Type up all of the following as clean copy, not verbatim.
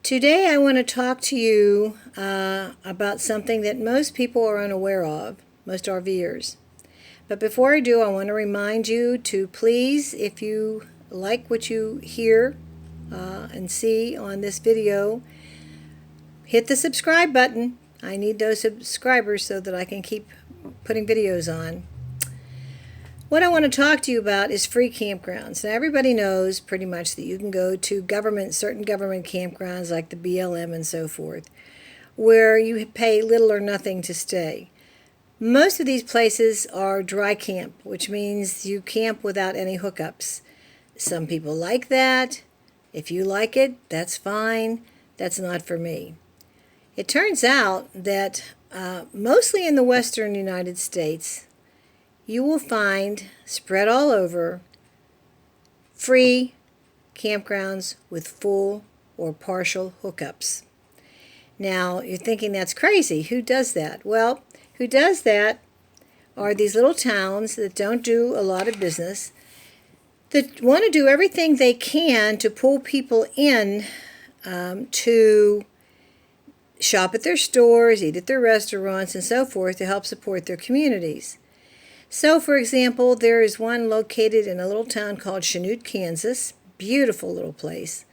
Today I want to talk to you about something that most people are unaware of, most RVers. But before I do, I want to remind you to please, if you like what you hear and see on this video, hit the subscribe button. I need those subscribers so that I can keep putting videos on. What I want to talk to you about is free campgrounds. Now, everybody knows pretty much that you can go to certain government campgrounds like the BLM and so forth, where you pay little or nothing to stay. Most of these places are dry camp, which means you camp without any hookups. Some people like that. If you like it, that's fine. That's not for me. It turns out that mostly in the western United States, you will find, spread all over, free campgrounds with full or partial hookups. Now, you're thinking that's crazy. Who does that? Well, who does that are these little towns that don't do a lot of business, that want to do everything they can to pull people in to shop at their stores, eat at their restaurants, and so forth to help support their communities. So, for example, there is one located in a little town called Chanute, Kansas. Beautiful little place.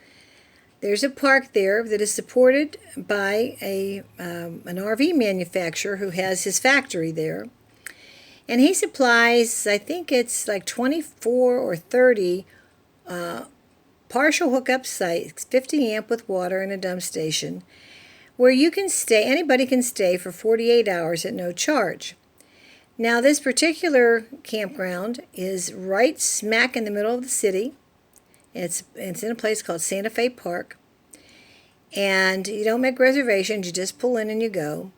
There's a park there that is supported by an RV manufacturer who has his factory there. And he supplies, I think it's like 24 or 30 partial hookup sites, 50 amp with water and a dump station, where you can stay, anybody can stay for 48 hours at no charge. Now, this particular campground is right smack in the middle of the city. It's in a place called Santa Fe Park. And you don't make reservations, you just pull in and you go.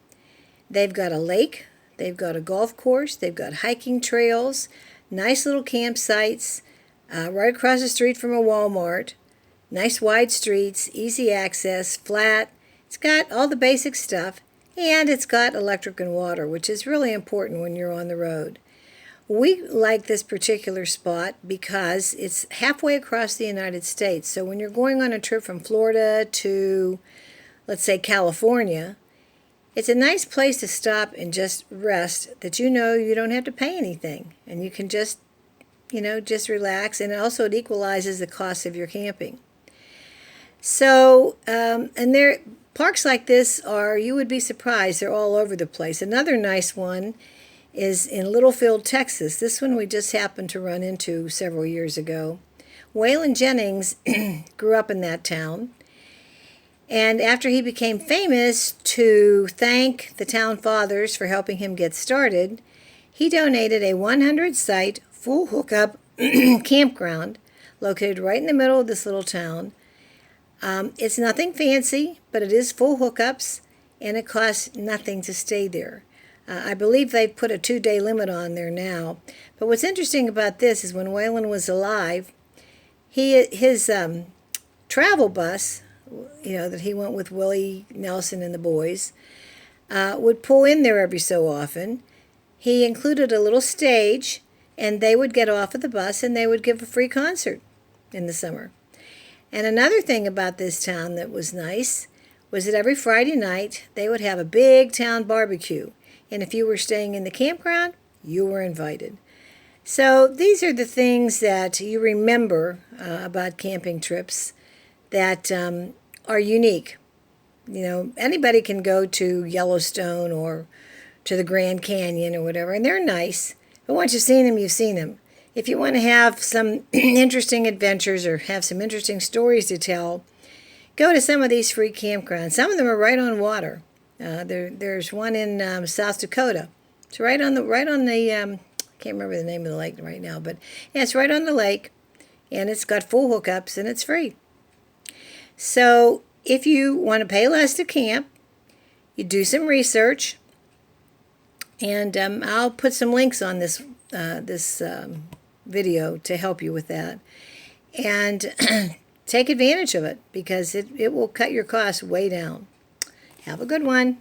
They've got a lake, they've got a golf course, they've got hiking trails, nice little campsites, right across the street from a Walmart. Nice wide streets, easy access, flat. It's got all the basic stuff. And it's got electric and water, which is really important when you're on the road. We like this particular spot because it's halfway across the United States. So when you're going on a trip from Florida to, let's say, California, it's a nice place to stop and just rest, that you know you don't have to pay anything. And you can just relax. And also it equalizes the cost of your camping. So, parks like this you would be surprised, they're all over the place. Another nice one is in Littlefield, Texas. This one we just happened to run into several years ago. Waylon Jennings grew up in that town. And after he became famous, to thank the town fathers for helping him get started, he donated a 100-site, full hookup campground located right in the middle of this little town. It's nothing fancy, but it is full hookups, and it costs nothing to stay there. I believe they've put a 2-day limit on there now. But what's interesting about this is when Waylon was alive, his travel bus, that he went with Willie Nelson and the boys, would pull in there every so often. He included a little stage, and they would get off of the bus and they would give a free concert in the summer. And another thing about this town that was nice was that every Friday night they would have a big town barbecue. And if you were staying in the campground, you were invited. So these are the things that you remember about camping trips that are unique. Anybody can go to Yellowstone or to the Grand Canyon or whatever, and they're nice. But once you've seen them, you've seen them. If you want to have some interesting adventures or have some interesting stories to tell, go to some of these free campgrounds. Some of them are right on water. There's one in South Dakota. It's right on the I can't remember the name of the lake right now, but yeah, it's right on the lake, and it's got full hookups and it's free. So if you want to pay less to camp, you do some research, and I'll put some links on this video to help you with that, and take advantage of it because it will cut your costs way down. Have a good one.